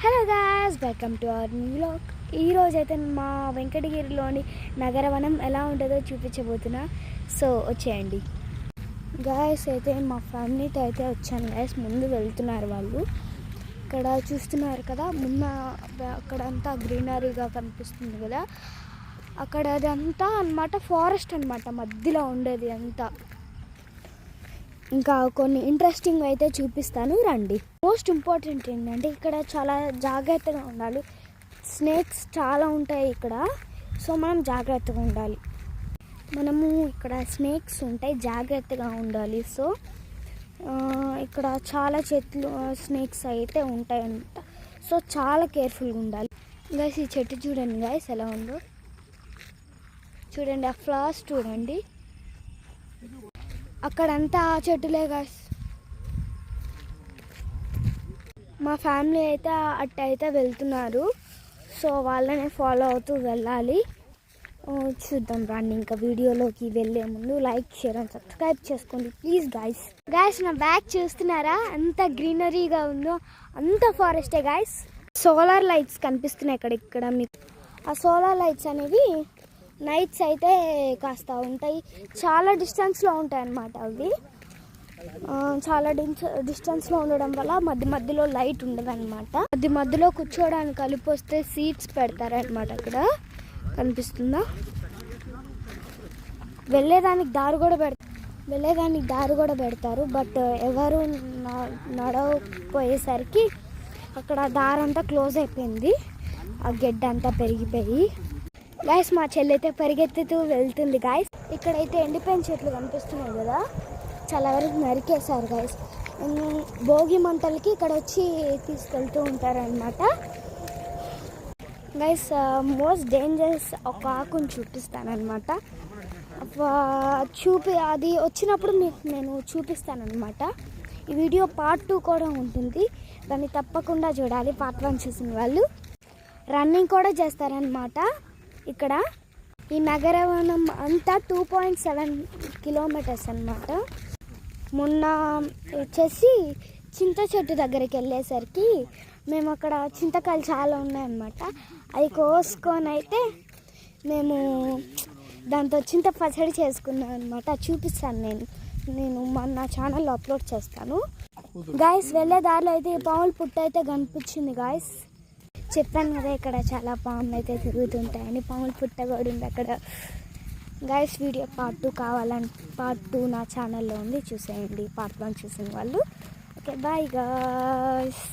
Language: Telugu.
Hello guys, welcome to our new vlog. ఈరోజు అయితే మా వెంకటగిరిలోని నగరవనం ఎలా ఉంటుందో చూపించబోతున్నా. సో వచ్చేయండి గాయ్స్. అయితే మా ఫ్యామిలీతో అయితే వచ్చాను గాయ్స్. ముందు వెళ్తున్నారు వాళ్ళు. ఇక్కడ చూస్తున్నారు కదా, ముందు అక్కడంతా గ్రీనరీగా కనిపిస్తుంది కదా, అక్కడ అదంతా అన్నమాట ఫారెస్ట్ అన్నమాట, మధ్యలో ఉండేది అంతా. ఇంకా కొన్ని ఇంట్రెస్టింగ్ అయితే చూపిస్తాను, రండి. మోస్ట్ ఇంపార్టెంట్ ఏంటంటే ఇక్కడ చాలా జాగ్రత్తగా ఉండాలి. స్నేక్స్ చాలా ఉంటాయి ఇక్కడ, సో మనం జాగ్రత్తగా ఉండాలి. మనము ఇక్కడ స్నేక్స్ ఉంటాయి, జాగ్రత్తగా ఉండాలి. సో ఇక్కడ చాలా చెట్లు స్నేక్స్ అయితే ఉంటాయి అన్నమాట. సో చాలా కేర్ఫుల్గా ఉండాలి గైస్. ఈ చెట్టు చూడండి గైస్ ఎలా ఉందో, చూడండి. ఆ ఫ్లవర్స్ చూడండి, అక్కడంతా ఆ చెట్టులే గాయ్స్. మా ఫ్యామిలీ అయితే అట్టయితే వెళ్తున్నారు, సో వాళ్ళనే ఫాలో అవుతూ వెళ్ళాలి. చూద్దాం రండి. ఇంకా వీడియోలోకి వెళ్ళే ముందు లైక్, షేర్ అండ్ సబ్స్క్రైబ్ చేసుకోండి ప్లీజ్ గాయ్స్. గాయ్స్ నా బ్యాక్ చూస్తున్నారా, అంత గ్రీనరీగా ఉందో, అంత ఫారెస్టే గాయ్స్. సోలార్ లైట్స్ కనిపిస్తున్నాయి ఇక్కడ మీకు. ఆ సోలార్ లైట్స్ అనేవి నైట్స్ అయితే కాస్త ఉంటాయి, చాలా డిస్టెన్స్లో ఉంటాయి అన్నమాట. అవి చాలా డిస్టెన్స్లో ఉండడం వల్ల మధ్యలో లైట్ ఉండదు అనమాట. మధ్యలో కూర్చోడానికి కలిపి వస్తే సీట్స్ పెడతారనమాట. అక్కడ కనిపిస్తుందా, వెళ్ళేదానికి దారి కూడా పెడతారు. బట్ ఎవరు నడవపోయేసరికి అక్కడ దారంతా క్లోజ్ అయిపోయింది, ఆ గెడ్డ అంతా పెరిగిపోయి. గాయస్ మా చెల్లి అయితే పరిగెత్తుతూ వెళ్తుంది గాయస్. ఇక్కడైతే ఎండిపోయిన చెట్లు కనిపిస్తున్నాయి కదా, చాలా వరకు నరికేశారు గాయస్. భోగి మంటలకి ఇక్కడ వచ్చి తీసుకెళ్తూ ఉంటారనమాట గాయస్. మోస్ట్ డేంజరస్ ఒక ఆకుని చూపిస్తానమాట. అది వచ్చినప్పుడు మీకు నేను చూపిస్తానమాట. ఈ వీడియో పార్ట్ 2 కూడా ఉంటుంది, దాన్ని తప్పకుండా చూడాలి. పార్ట్ 1 చూసిన వాళ్ళు రన్నింగ్ కూడా చేస్తారనమాట. ఇక్కడ ఈ నగరవనం అంతా 2.7 కిలోమీటర్స్ అన్నమాట. మొన్న వచ్చేసి చింత చెట్టు దగ్గరికి వెళ్ళేసరికి మేము అక్కడ చింతకాయలు చాలా ఉన్నాయన్నమాట. అవి కోసుకొని అయితే మేము దాంతో చింత పచ్చడి చేసుకున్నాం అనమాట. చూపిస్తాను నేను మన ఛానల్లో అప్లోడ్ చేస్తాను గాయస్. వెళ్ళే దారిలో అయితే పాముల పుట్ట అయితే కనిపించింది గాయస్. చెప్పాను కదా ఇక్కడ చాలా పాములు అయితే తిరుగుతుంటాయని. పాముల పుట్ట కూడా ఉంది అక్కడ గాయస్. వీడియో పార్ట్ 2 కావాలని పార్ట్ 2 నా ఛానల్లో ఉంది, చూసేయండి. పార్ట్ 1 చూసిన వాళ్ళు. Okay bye guys.